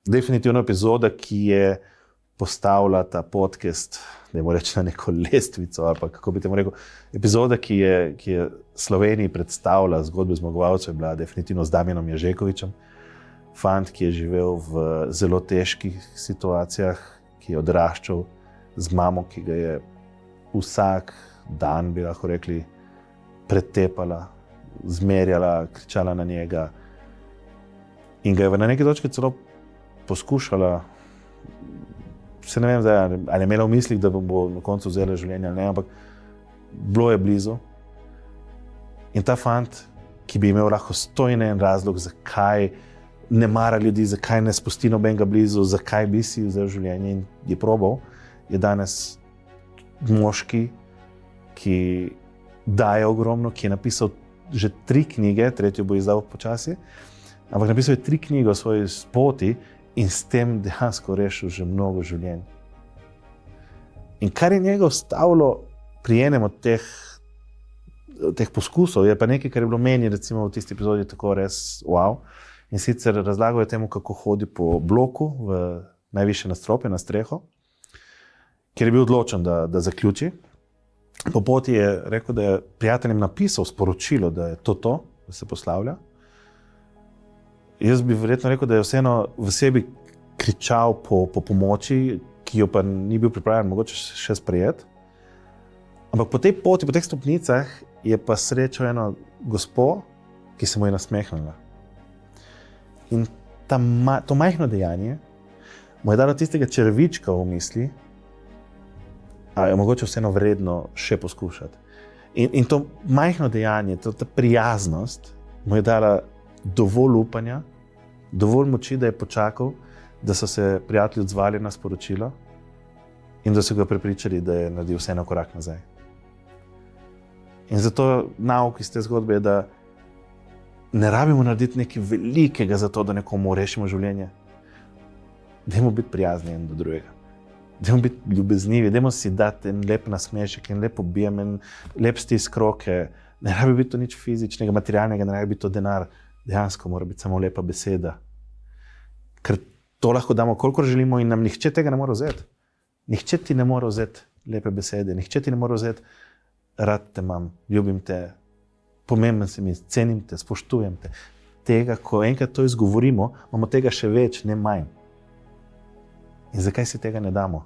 definitivno epizoda, ki je postavila ta podcast, da mu reči na neko lestvico, ali pa kako bi temu rekel, epizoda, ki je Sloveniji predstavila zgodbe zmagovalcev, je bila definitivno z Damjanom Ježekovičem. Fant, ki je živel v zelo težkih situacijah, ki je odraščal z mamo, ki ga je vsak dan, bi lahko rekli, pretepala, zmerjala, kričala na njega in ga je na neki točki celo poskušala, se ne vem zdaj, ali je imela v mislih, da bo na koncu vzela življenje ali ne, ampak bilo je blizu. In ta fant, ki bi imel lahko 101 razlog, zakaj ne mara ljudi, zakaj ne spusti nobenega blizu, zakaj bi si vzel življenje in je probal, je danes moški, ki daje ogromno, ki je napisal že 3 knjige, 3. bo izdal počasi, ampak napisal je 3 knjige o svoji poti in s tem dejansko rešil že mnogo življenj. In kar je njega ustavilo pri enem od teh poskusov, je pa nekaj, kar je bilo meni recimo v tisti epizodi tako res wow. In sicer razlagal je temu, kako hodi po bloku v najvišje nadstropje, na streho, ker je bil odločen, da zaključi. Po poti je rekel, da je prijateljem napisal sporočilo, da je to, da se poslavlja. Jaz bi verjetno rekel, da je vseeno v sebi kričal po pomoči, ki jo pa ni bil pripravljen mogoče še sprejeti. Ampak po tej poti, po teh stopnicah je pa srečal eno gospo, ki se mu je nasmehnila. In to majhno dejanje mu je dalo tistega črvička v misli, a je mogoče vseeno vredno še poskušati. In to majhno dejanje, ta prijaznost mu je dala dovolj upanja, dovolj moči, da je počakal, da so se prijatelji odzvali na sporočilo in da so ga prepričali, da je naredil vseeno korak nazaj. In zato nauk iz te zgodbe je, da ne rabimo narediti nekaj velikega za to, da nekomu rešimo življenje. Dajmo biti prijazni en do drugega. Dajmo biti ljubeznivi, dajmo si dati en lep nasmešek, en lep objem, en lep stisk roke. Ne rabi biti to nič fizičnega, materialnega, ne rabi biti to denar. Dejansko mora biti samo lepa beseda. Ker to lahko damo, kolikor želimo in nam nihče tega ne more vzeti. Nihče ti ne more vzeti lepe besede, nihče ti ne more vzeti rad te imam, ljubim te, pomemben se mi, cenim te, spoštujem te. Tega, ko enkrat to izgovorimo, imamo tega še več, ne manj. In zakaj si tega ne damo?